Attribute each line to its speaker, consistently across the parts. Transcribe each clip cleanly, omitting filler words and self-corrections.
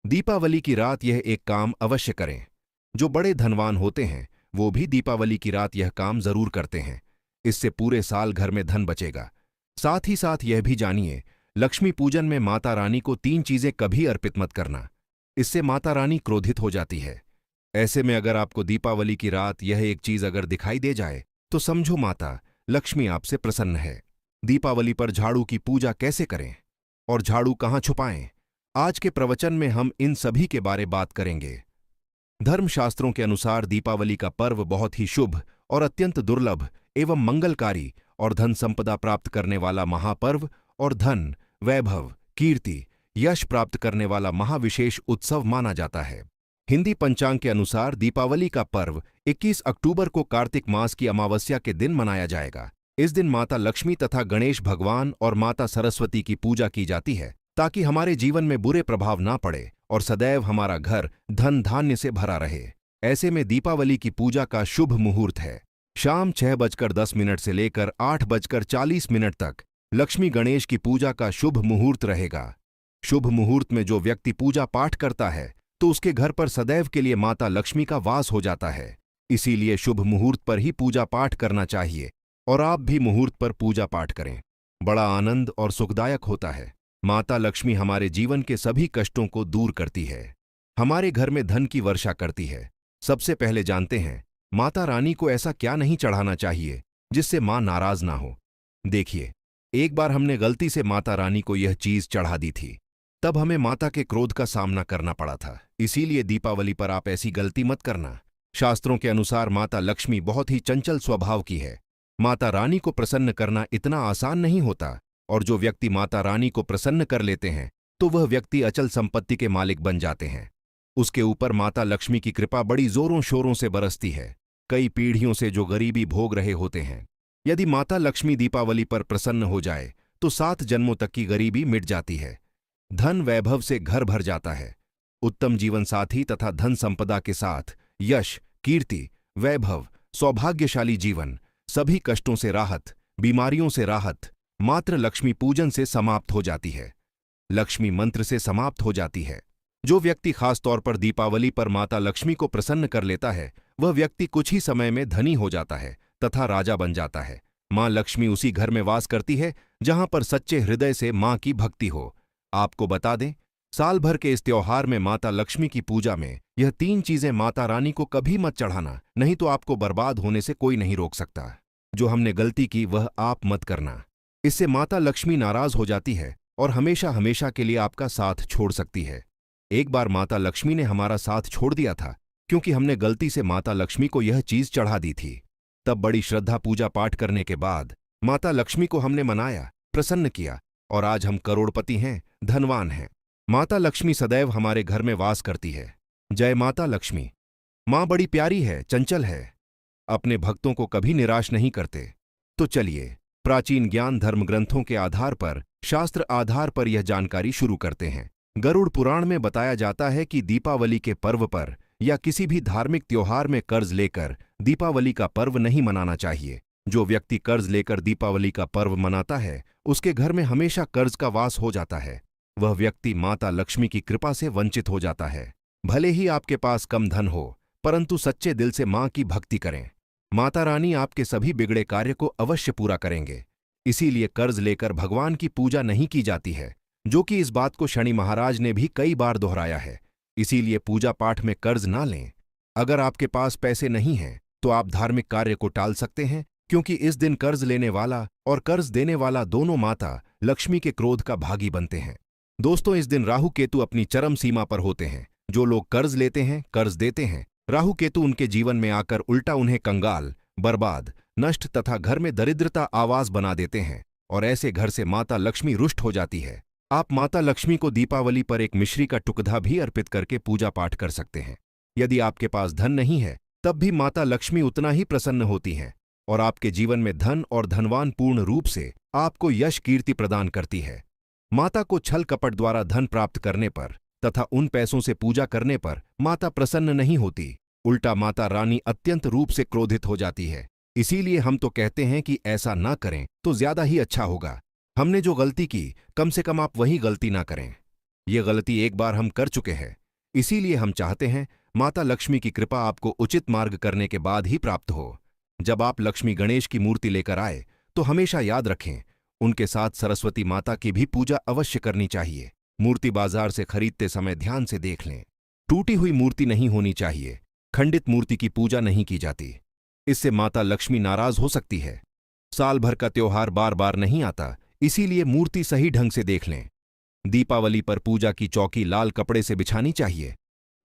Speaker 1: दीपावली की रात यह एक काम अवश्य करें। जो बड़े धनवान होते हैं वो भी दीपावली की रात यह काम जरूर करते हैं। इससे पूरे साल घर में धन बचेगा। साथ ही साथ यह भी जानिए, लक्ष्मी पूजन में माता रानी को 3 चीजें कभी अर्पित मत करना। इससे माता रानी क्रोधित हो जाती है। ऐसे में अगर आपको दीपावली की रात यह एक चीज अगर दिखाई दे जाए तो समझो माता लक्ष्मी आपसे प्रसन्न है। दीपावली पर झाड़ू की पूजा कैसे करें और झाड़ू कहाँ छुपाएं, आज के प्रवचन में हम इन सभी के बारे बात करेंगे। धर्मशास्त्रों के अनुसार दीपावली का पर्व बहुत ही शुभ और अत्यंत दुर्लभ एवं मंगलकारी और धन संपदा प्राप्त करने वाला महापर्व और धन, वैभव, कीर्ति, यश प्राप्त करने वाला महाविशेष उत्सव माना जाता है। हिंदी पंचांग के अनुसार दीपावली का पर्व 21 अक्टूबर को कार्तिक मास की अमावस्या के दिन मनाया जाएगा। इस दिन माता लक्ष्मी तथा गणेश भगवान और माता सरस्वती की पूजा की जाती है ताकि हमारे जीवन में बुरे प्रभाव ना पड़े और सदैव हमारा घर धन धान्य से भरा रहे। ऐसे में दीपावली की पूजा का शुभ मुहूर्त है शाम 6:10 से लेकर 8:40 तक। लक्ष्मी गणेश की पूजा का शुभ मुहूर्त रहेगा। शुभ मुहूर्त में जो व्यक्ति पूजा पाठ करता है तो उसके घर पर सदैव के लिए माता लक्ष्मी का वास हो जाता है। इसीलिए शुभ मुहूर्त पर ही पूजा पाठ करना चाहिए और आप भी मुहूर्त पर पूजा पाठ करें। बड़ा आनंद और सुखदायक होता है। माता लक्ष्मी हमारे जीवन के सभी कष्टों को दूर करती है, हमारे घर में धन की वर्षा करती है। सबसे पहले जानते हैं माता रानी को ऐसा क्या नहीं चढ़ाना चाहिए जिससे मां नाराज ना हो। देखिए, एक बार हमने गलती से माता रानी को यह चीज चढ़ा दी थी, तब हमें माता के क्रोध का सामना करना पड़ा था। इसीलिए दीपावली पर आप ऐसी गलती मत करना। शास्त्रों के अनुसार माता लक्ष्मी बहुत ही चंचल स्वभाव की है। माता रानी को प्रसन्न करना इतना आसान नहीं होता और जो व्यक्ति माता रानी को प्रसन्न कर लेते हैं तो वह व्यक्ति अचल संपत्ति के मालिक बन जाते हैं। उसके ऊपर माता लक्ष्मी की कृपा बड़ी जोरों शोरों से बरसती है। कई पीढ़ियों से जो गरीबी भोग रहे होते हैं, यदि माता लक्ष्मी दीपावली पर प्रसन्न हो जाए तो 7 जन्मों तक की गरीबी मिट जाती है। धन वैभव से घर भर जाता है। उत्तम जीवन साथी तथा धन संपदा के साथ यश, कीर्ति, वैभव, सौभाग्यशाली जीवन, सभी कष्टों से राहत, बीमारियों से राहत मात्र लक्ष्मी पूजन से समाप्त हो जाती है। लक्ष्मी मंत्र से समाप्त हो जाती है। जो व्यक्ति खास तौर पर दीपावली पर माता लक्ष्मी को प्रसन्न कर लेता है वह व्यक्ति कुछ ही समय में धनी हो जाता है तथा राजा बन जाता है। मां लक्ष्मी उसी घर में वास करती है जहां पर सच्चे हृदय से मां की भक्ति हो। आपको बता दें, साल भर के इस त्योहार में माता लक्ष्मी की पूजा में यह 3 चीजें माता रानी को कभी मत चढ़ाना, नहीं तो आपको बर्बाद होने से कोई नहीं रोक सकता। जो हमने गलती की वह आप मत करना। इससे माता लक्ष्मी नाराज हो जाती है और हमेशा हमेशा के लिए आपका साथ छोड़ सकती है। एक बार माता लक्ष्मी ने हमारा साथ छोड़ दिया था क्योंकि हमने गलती से माता लक्ष्मी को यह चीज चढ़ा दी थी। तब बड़ी श्रद्धा पूजा पाठ करने के बाद माता लक्ष्मी को हमने मनाया, प्रसन्न किया और आज हम करोड़पति हैं, धनवान हैं। माता लक्ष्मी सदैव हमारे घर में वास करती है। जय माता लक्ष्मी। मां बड़ी प्यारी है, चंचल है, अपने भक्तों को कभी निराश नहीं करते। तो चलिए प्राचीन ज्ञान धर्म ग्रंथों के आधार पर, शास्त्र आधार पर यह जानकारी शुरू करते हैं। गरुड़ पुराण में बताया जाता है कि दीपावली के पर्व पर या किसी भी धार्मिक त्योहार में कर्ज लेकर दीपावली का पर्व नहीं मनाना चाहिए। जो व्यक्ति कर्ज लेकर दीपावली का पर्व मनाता है उसके घर में हमेशा कर्ज का वास हो जाता है। वह व्यक्ति माता लक्ष्मी की कृपा से वंचित हो जाता है। भले ही आपके पास कम धन हो परंतु सच्चे दिल से मां की भक्ति करें। माता रानी आपके सभी बिगड़े कार्य को अवश्य पूरा करेंगे। इसीलिए कर्ज लेकर भगवान की पूजा नहीं की जाती है, जो कि इस बात को शनि महाराज ने भी कई बार दोहराया है। इसीलिए पूजा पाठ में कर्ज ना लें। अगर आपके पास पैसे नहीं हैं तो आप धार्मिक कार्य को टाल सकते हैं, क्योंकि इस दिन कर्ज लेने वाला और कर्ज देने वाला दोनों माता लक्ष्मी के क्रोध का भागी बनते हैं। दोस्तों, इस दिन राहु केतु अपनी चरम सीमा पर होते हैं। जो लोग कर्ज लेते हैं, कर्ज देते हैं, राहु केतु उनके जीवन में आकर उल्टा उन्हें कंगाल, बर्बाद, नष्ट तथा घर में दरिद्रता आवाज बना देते हैं और ऐसे घर से माता लक्ष्मी रुष्ट हो जाती है। आप माता लक्ष्मी को दीपावली पर एक मिश्री का टुकड़ा भी अर्पित करके पूजा पाठ कर सकते हैं। यदि आपके पास धन नहीं है तब भी माता लक्ष्मी उतना ही प्रसन्न होती हैं और आपके जीवन में धन और धनवान पूर्ण रूप से आपको यश कीर्ति प्रदान करती है। माता को छल कपट द्वारा धन प्राप्त करने पर तथा उन पैसों से पूजा करने पर माता प्रसन्न नहीं होती, उल्टा माता रानी अत्यंत रूप से क्रोधित हो जाती है। इसीलिए हम तो कहते हैं कि ऐसा ना करें तो ज्यादा ही अच्छा होगा। हमने जो गलती की कम से कम आप वही गलती ना करें। ये गलती एक बार हम कर चुके हैं, इसीलिए हम चाहते हैं माता लक्ष्मी की कृपा आपको उचित मार्ग करने के बाद ही प्राप्त हो। जब आप लक्ष्मी गणेश की मूर्ति लेकर आए तो हमेशा याद रखें, उनके साथ सरस्वती माता की भी पूजा अवश्य करनी चाहिए। मूर्ति बाजार से खरीदते समय ध्यान से देख लें। टूटी हुई मूर्ति नहीं होनी चाहिए। खंडित मूर्ति की पूजा नहीं की जाती, इससे माता लक्ष्मी नाराज हो सकती है। साल भर का त्योहार बार बार नहीं आता, इसीलिए मूर्ति सही ढंग से देख लें। दीपावली पर पूजा की चौकी लाल कपड़े से बिछानी चाहिए।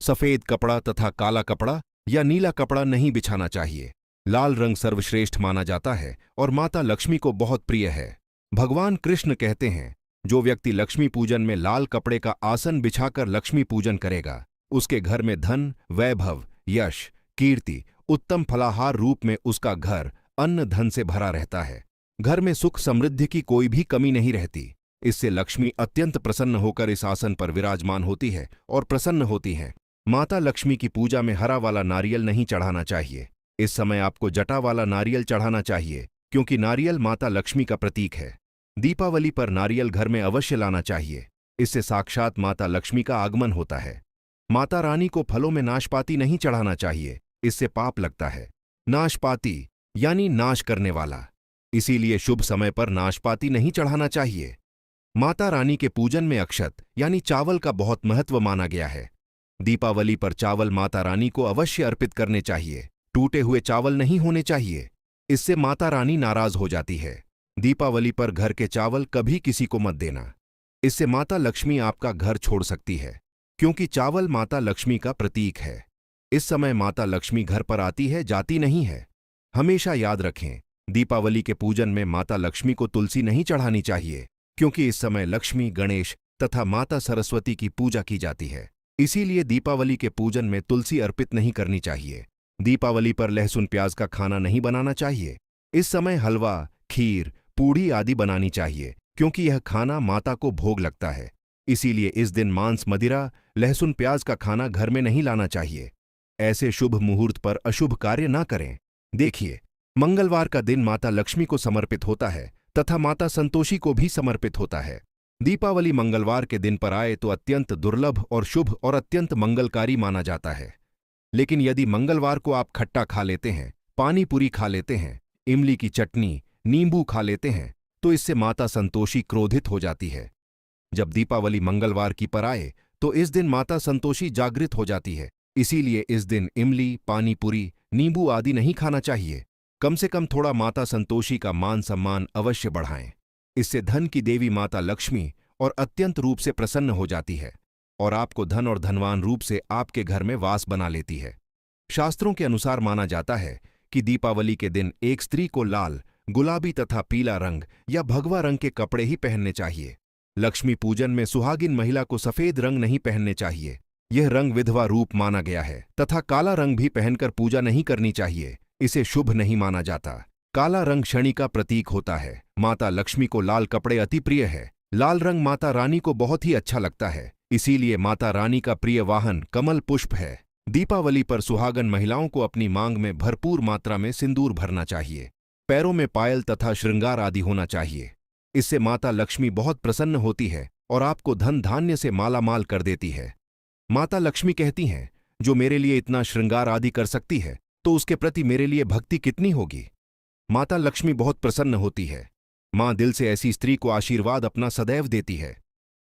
Speaker 1: सफेद कपड़ा तथा काला कपड़ा या नीला कपड़ा नहीं बिछाना चाहिए। लाल रंग सर्वश्रेष्ठ माना जाता है और माता लक्ष्मी को बहुत प्रिय है। भगवान कृष्ण कहते हैं, जो व्यक्ति लक्ष्मी पूजन में लाल कपड़े का आसन बिछाकर लक्ष्मी पूजन करेगा, उसके घर में धन, वैभव, यश, कीर्ति, उत्तम फलाहार रूप में उसका घर अन्न धन से भरा रहता है। घर में सुख समृद्धि की कोई भी कमी नहीं रहती। इससे लक्ष्मी अत्यंत प्रसन्न होकर इस आसन पर विराजमान होती है और प्रसन्न होती हैं। माता लक्ष्मी की पूजा में हरा वाला नारियल नहीं चढ़ाना चाहिए। इस समय आपको जटा वाला नारियल चढ़ाना चाहिए, क्योंकि नारियल माता लक्ष्मी का प्रतीक है। दीपावली पर नारियल घर में अवश्य लाना चाहिए, इससे साक्षात माता लक्ष्मी का आगमन होता है। माता रानी को फलों में नाशपाती नहीं चढ़ाना चाहिए, इससे पाप लगता है। नाशपाती यानी नाश करने वाला, इसीलिए शुभ समय पर नाशपाती नहीं चढ़ाना चाहिए। माता रानी के पूजन में अक्षत यानी चावल का बहुत महत्व माना गया है। दीपावली पर चावल माता रानी को अवश्य अर्पित करने चाहिए। टूटे हुए चावल नहीं होने चाहिए, इससे माता रानी नाराज हो जाती है। दीपावली पर घर के चावल कभी किसी को मत देना, इससे माता लक्ष्मी आपका घर छोड़ सकती है, क्योंकि चावल माता लक्ष्मी का प्रतीक है। इस समय माता लक्ष्मी घर पर आती है, जाती नहीं है। हमेशा याद रखें, दीपावली के पूजन में माता लक्ष्मी को तुलसी नहीं चढ़ानी चाहिए, क्योंकि इस समय लक्ष्मी, गणेश तथा माता सरस्वती की पूजा की जाती है। इसीलिए दीपावली के पूजन में तुलसी अर्पित नहीं करनी चाहिए। दीपावली पर लहसुन प्याज का खाना नहीं बनाना चाहिए। इस समय हलवा, खीर, पूड़ी आदि बनानी चाहिए, क्योंकि यह खाना माता को भोग लगता है। इसीलिए इस दिन मांस, मदिरा, लहसुन प्याज का खाना घर में नहीं लाना चाहिए। ऐसे शुभ मुहूर्त पर अशुभ कार्य न करें। देखिए, मंगलवार का दिन माता लक्ष्मी को समर्पित होता है तथा माता संतोषी को भी समर्पित होता है। दीपावली मंगलवार के दिन पर आए तो अत्यंत दुर्लभ और शुभ और अत्यंत मंगलकारी माना जाता है। लेकिन यदि मंगलवार को आप खट्टा खा लेते हैं, पानी पूरी खा लेते हैं, इमली की चटनी, नींबू खा लेते हैं, तो इससे माता संतोषी क्रोधित हो जाती है। जब दीपावली मंगलवार की पर आए तो इस दिन माता संतोषी जागृत हो जाती है। इसीलिए इस दिन इमली, पानी पूरी, नींबू आदि नहीं खाना चाहिए। कम से कम थोड़ा माता संतोषी का मान सम्मान अवश्य बढ़ाएं। इससे धन की देवी माता लक्ष्मी और अत्यंत रूप से प्रसन्न हो जाती है और आपको धन और धनवान रूप से आपके घर में वास बना लेती है। शास्त्रों के अनुसार माना जाता है कि दीपावली के दिन एक स्त्री को लाल, गुलाबी तथा पीला रंग या भगवा रंग के कपड़े ही पहनने चाहिए। लक्ष्मी पूजन में सुहागिन महिला को सफेद रंग नहीं पहनने चाहिए, यह रंग विधवा रूप माना गया है। तथा काला रंग भी पहनकर पूजा नहीं करनी चाहिए, इसे शुभ नहीं माना जाता। काला रंग शनि का प्रतीक होता है। माता लक्ष्मी को लाल कपड़े अति प्रिय है। लाल रंग माता रानी को बहुत ही अच्छा लगता है, इसीलिए माता रानी का प्रिय वाहन कमल पुष्प है। दीपावली पर सुहागन महिलाओं को अपनी मांग में भरपूर मात्रा में सिंदूर भरना चाहिए। पैरों में पायल तथा श्रृंगार आदि होना चाहिए। इससे माता लक्ष्मी बहुत प्रसन्न होती है और आपको धन धान्य से मालामाल कर देती है। माता लक्ष्मी कहती हैं, जो मेरे लिए इतना श्रृंगार आदि कर सकती है, तो उसके प्रति मेरे लिए भक्ति कितनी होगी। माता लक्ष्मी बहुत प्रसन्न होती है। मां दिल से ऐसी स्त्री को आशीर्वाद अपना सदैव देती है,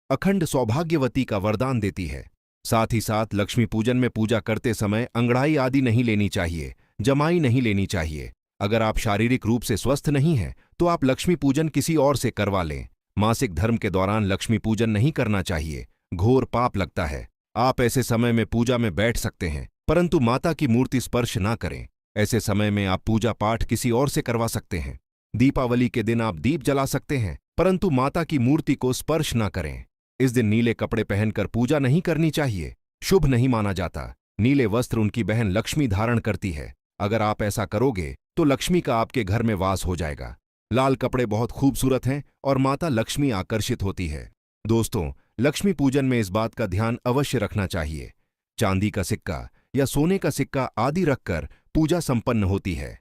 Speaker 1: अखंड सौभाग्यवती का वरदान देती है। साथ ही साथ लक्ष्मी पूजन में पूजा करते समय अंगड़ाई आदि नहीं लेनी चाहिए, जमाई नहीं लेनी चाहिए। अगर आप शारीरिक रूप से स्वस्थ नहीं हैं तो आप लक्ष्मी पूजन किसी और से करवा लें। मासिक धर्म के दौरान लक्ष्मी पूजन नहीं करना चाहिए, घोर पाप लगता है। आप ऐसे समय में पूजा में बैठ सकते हैं, परंतु माता की मूर्ति स्पर्श ना करें। ऐसे समय में आप पूजा पाठ किसी और से करवा सकते हैं। दीपावली के दिन आप दीप जला सकते हैं, परंतु माता की मूर्ति को स्पर्श ना करें। इस दिन नीले कपड़े पहनकर पूजा नहीं करनी चाहिए, शुभ नहीं माना जाता। नीले वस्त्र उनकी बहन लक्ष्मी धारण करती है। अगर आप ऐसा करोगे तो लक्ष्मी का आपके घर में वास हो जाएगा। लाल कपड़े बहुत खूबसूरत हैं और माता लक्ष्मी आकर्षित होती है। दोस्तों, लक्ष्मी पूजन में इस बात का ध्यान अवश्य रखना चाहिए, चांदी का सिक्का या सोने का सिक्का आदि रखकर पूजा संपन्न होती है।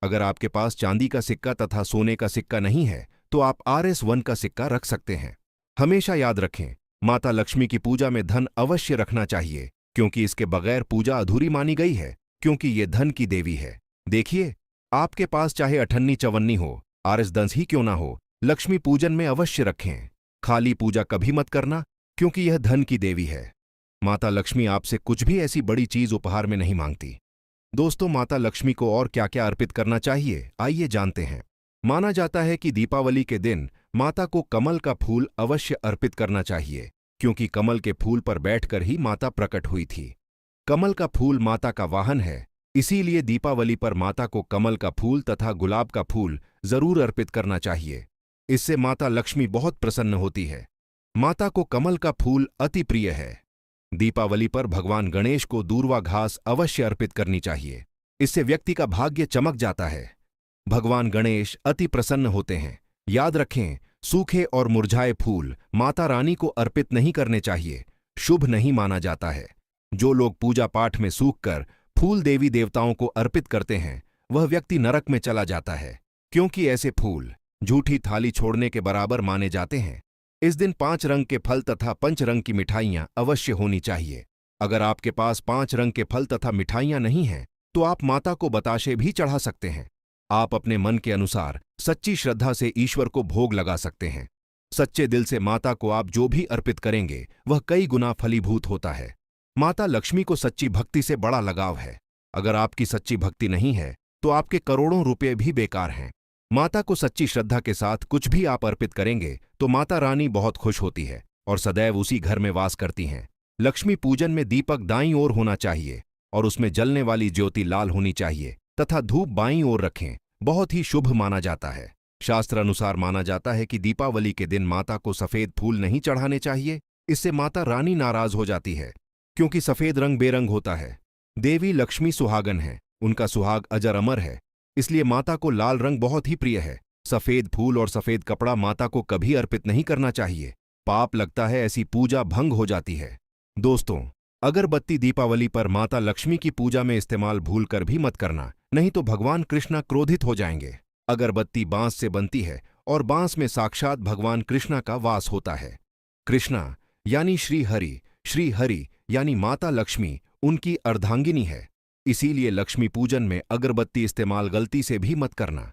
Speaker 1: अगर आपके पास चांदी का सिक्का तथा सोने का सिक्का नहीं है तो आप RS1 का सिक्का रख सकते हैं। हमेशा याद रखें, माता लक्ष्मी की पूजा में धन अवश्य रखना चाहिए, क्योंकि इसके बगैर पूजा अधूरी मानी गई है, क्योंकि ये धन की देवी है। देखिए, आपके पास चाहे अठन्नी चवन्नी हो, आरस दंस ही क्यों ना हो, लक्ष्मी पूजन में अवश्य रखें। खाली पूजा कभी मत करना, क्योंकि यह धन की देवी है। माता लक्ष्मी आपसे कुछ भी ऐसी बड़ी चीज उपहार में नहीं मांगती। दोस्तों, माता लक्ष्मी को और क्या क्या अर्पित करना चाहिए, आइए जानते हैं। माना जाता है कि दीपावली के दिन माता को कमल का फूल अवश्य अर्पित करना चाहिए, क्योंकि कमल के फूल पर बैठकर ही माता प्रकट हुई थी। कमल का फूल माता का वाहन है, इसीलिए दीपावली पर माता को कमल का फूल तथा गुलाब का फूल जरूर अर्पित करना चाहिए। इससे माता लक्ष्मी बहुत प्रसन्न होती है। माता को कमल का फूल अति प्रिय है। दीपावली पर भगवान गणेश को दूर्वा घास अवश्य अर्पित करनी चाहिए। इससे व्यक्ति का भाग्य चमक जाता है। भगवान गणेश अति प्रसन्न होते हैं। याद रखें, सूखे और मुरझाए फूल माता रानी को अर्पित नहीं करने चाहिए, शुभ नहीं माना जाता है। जो लोग पूजा पाठ में सूखकर फूल देवी देवताओं को अर्पित करते हैं, वह व्यक्ति नरक में चला जाता है, क्योंकि ऐसे फूल झूठी थाली छोड़ने के बराबर माने जाते हैं। इस दिन 5 रंग के फल तथा 5 रंग की मिठाइयां अवश्य होनी चाहिए। अगर आपके पास 5 रंग के फल तथा मिठाइयां नहीं हैं, तो आप माता को बताशे भी चढ़ा सकते हैं। आप अपने मन के अनुसार सच्ची श्रद्धा से ईश्वर को भोग लगा सकते हैं। सच्चे दिल से माता को आप जो भी अर्पित करेंगे, वह कई गुना फलीभूत होता है। माता लक्ष्मी को सच्ची भक्ति से बड़ा लगाव है। अगर आपकी सच्ची भक्ति नहीं है, तो आपके करोड़ों रुपए भी बेकार हैं। माता को सच्ची श्रद्धा के साथ कुछ भी आप अर्पित करेंगे, तो माता रानी बहुत खुश होती है और सदैव उसी घर में वास करती हैं। लक्ष्मी पूजन में दीपक दाईं ओर होना चाहिए और उसमें जलने वाली ज्योति लाल होनी चाहिए तथा धूप बाईं ओर रखें, बहुत ही शुभ माना जाता है। शास्त्र अनुसार माना जाता है कि दीपावली के दिन माता को सफेद फूल नहीं चढ़ाने चाहिए, इससे माता रानी नाराज हो जाती है, क्योंकि सफेद रंग बेरंग होता है। देवी लक्ष्मी सुहागन है, उनका सुहाग अजर अमर है, इसलिए माता को लाल रंग बहुत ही प्रिय है। सफेद फूल और सफेद कपड़ा माता को कभी अर्पित नहीं करना चाहिए, पाप लगता है, ऐसी पूजा भंग हो जाती है। दोस्तों, अगरबत्ती दीपावली पर माता लक्ष्मी की पूजा में इस्तेमाल भूलकर भी मत करना, नहीं तो भगवान कृष्णा क्रोधित हो जाएंगे। अगरबत्ती बांस से बनती है और बांस में साक्षात भगवान कृष्णा का वास होता है। कृष्णा यानी श्री हरि यानी माता लक्ष्मी उनकी अर्धांगिनी है, इसीलिए लक्ष्मी पूजन में अगरबत्ती इस्तेमाल गलती से भी मत करना।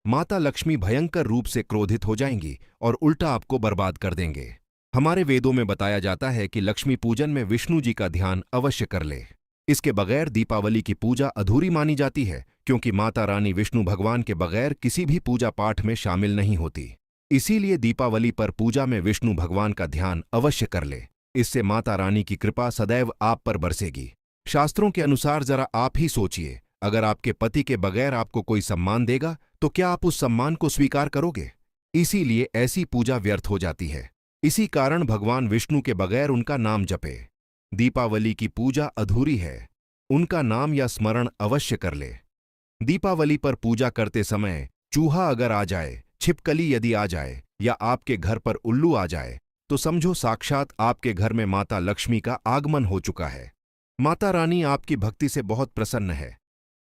Speaker 1: माता लक्ष्मी भयंकर रूप से क्रोधित हो जाएंगी और उल्टा आपको बर्बाद कर देंगे। हमारे वेदों में बताया जाता है कि लक्ष्मी पूजन में विष्णु जी का ध्यान अवश्य कर ले। इसके बगैर दीपावली की पूजा अधूरी मानी जाती है, क्योंकि माता रानी विष्णु भगवान के बगैर किसी भी पूजा पाठ में शामिल नहीं होती। इसीलिए दीपावली पर पूजा में विष्णु भगवान का ध्यान अवश्य कर ले। इससे माता रानी की कृपा सदैव आप पर बरसेगी। शास्त्रों के अनुसार जरा आप ही सोचिए, अगर आपके पति के बगैर आपको कोई सम्मान देगा, तो क्या आप उस सम्मान को स्वीकार करोगे? इसीलिए ऐसी पूजा व्यर्थ हो जाती है। इसी कारण भगवान विष्णु के बगैर उनका नाम जपे। दीपावली की पूजा अधूरी है, उनका नाम या स्मरण अवश्य कर ले। दीपावली पर पूजा करते समय चूहा अगर आ जाए, छिपकली यदि आ जाए या आपके घर पर उल्लू आ जाए, तो समझो साक्षात आपके घर में माता लक्ष्मी का आगमन हो चुका है। माता रानी आपकी भक्ति से बहुत प्रसन्न है।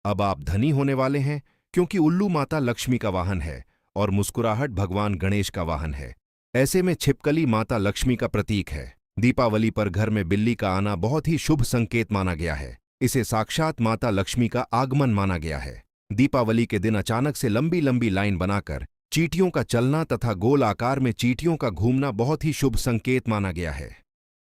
Speaker 1: अब आप धनी होने वाले हैं, क्योंकि उल्लू माता लक्ष्मी का वाहन है और मुस्कुराहट भगवान गणेश का वाहन है। ऐसे में छिपकली माता लक्ष्मी का प्रतीक है। दीपावली पर घर में बिल्ली का आना बहुत ही शुभ संकेत माना गया है। इसे साक्षात माता लक्ष्मी का आगमन माना गया है। दीपावली के दिन अचानक से लंबी लंबी लाइन बनाकर चींटियों का चलना तथा गोल आकार में चींटियों का घूमना बहुत ही शुभ संकेत माना गया है।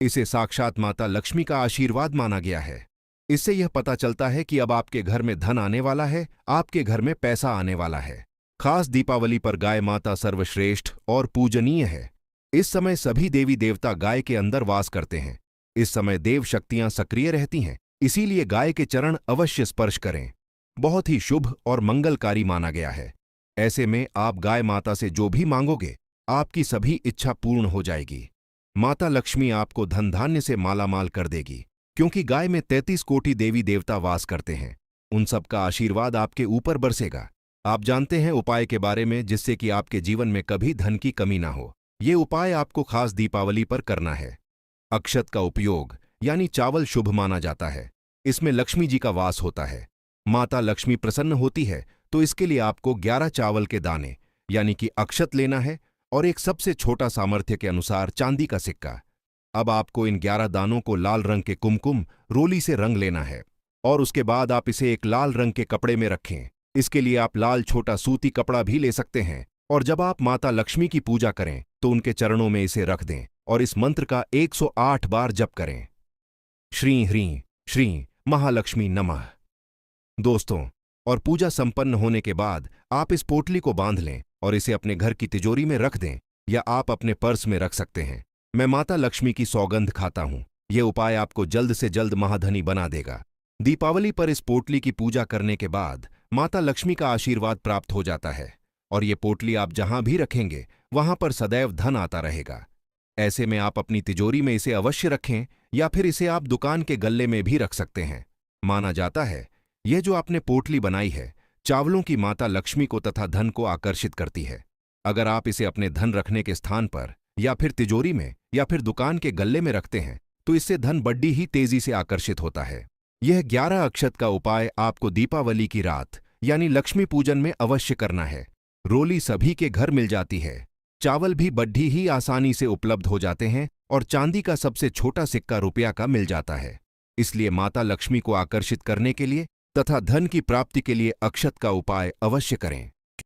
Speaker 1: इसे साक्षात माता लक्ष्मी का आशीर्वाद माना गया है। इससे यह पता चलता है कि अब आपके घर में धन आने वाला है, आपके घर में पैसा आने वाला है। खास दीपावली पर गाय माता सर्वश्रेष्ठ और पूजनीय है। इस समय सभी देवी देवता गाय के अंदर वास करते हैं। इस समय देव शक्तियां सक्रिय रहती हैं, इसीलिए गाय के चरण अवश्य स्पर्श करें। बहुत ही शुभ और मंगलकारी माना गया है। ऐसे में आप गाय माता से जो भी मांगोगे, आपकी सभी इच्छा पूर्ण हो जाएगी। माता लक्ष्मी आपको धन धान्य से मालामाल कर देगी, क्योंकि गाय में 33 कोटि देवी देवता वास करते हैं। उन सब का आशीर्वाद आपके ऊपर बरसेगा। आप जानते हैं उपाय के बारे में, जिससे कि आपके जीवन में कभी धन की कमी ना हो। ये उपाय आपको खास दीपावली पर करना है। अक्षत का उपयोग यानी चावल शुभ माना जाता है। इसमें लक्ष्मी जी का वास होता है। माता लक्ष्मी प्रसन्न होती है, तो इसके लिए आपको 11 चावल के दाने यानी कि अक्षत लेना है और एक सबसे छोटा सामर्थ्य के अनुसार चांदी का सिक्का। अब आपको इन 11 दानों को लाल रंग के कुमकुम रोली से रंग लेना है और उसके बाद आप इसे एक लाल रंग के कपड़े में रखें। इसके लिए आप लाल छोटा सूती कपड़ा भी ले सकते हैं और जब आप माता लक्ष्मी की पूजा करें तो उनके चरणों में इसे रख दें और इस मंत्र का 108 बार जप करें। श्री ह्रीं श्री महालक्ष्मी नमः। दोस्तों, और पूजा संपन्न होने के बाद आप इस पोटली को बांध लें और इसे अपने घर की तिजोरी में रख दें या आप अपने पर्स में रख सकते हैं। मैं माता लक्ष्मी की सौगंध खाता हूं, यह उपाय आपको जल्द से जल्द महाधनी बना देगा। दीपावली पर इस पोटली की पूजा करने के बाद माता लक्ष्मी का आशीर्वाद प्राप्त हो जाता है और ये पोटली आप जहां भी रखेंगे वहां पर सदैव धन आता रहेगा। ऐसे में आप अपनी तिजोरी में इसे अवश्य रखें या फिर इसे आप दुकान के गल्ले में भी रख सकते हैं। माना जाता है यह जो आपने पोटली बनाई है चावलों की माता लक्ष्मी को तथा धन को आकर्षित करती है। अगर आप इसे अपने धन रखने के स्थान पर या फिर तिजोरी में या फिर दुकान के गल्ले में रखते हैं तो इससे धन बड्डी ही तेजी से आकर्षित होता है। यह 11 अक्षत का उपाय आपको दीपावली की रात यानी लक्ष्मी पूजन में अवश्य करना है। रोली सभी के घर मिल जाती है, चावल भी बड्ढी ही आसानी से उपलब्ध हो जाते हैं और चांदी का सबसे छोटा सिक्का रुपया का मिल जाता है। इसलिए माता लक्ष्मी को आकर्षित करने के लिए तथा धन की प्राप्ति के लिए अक्षत का उपाय अवश्य करें।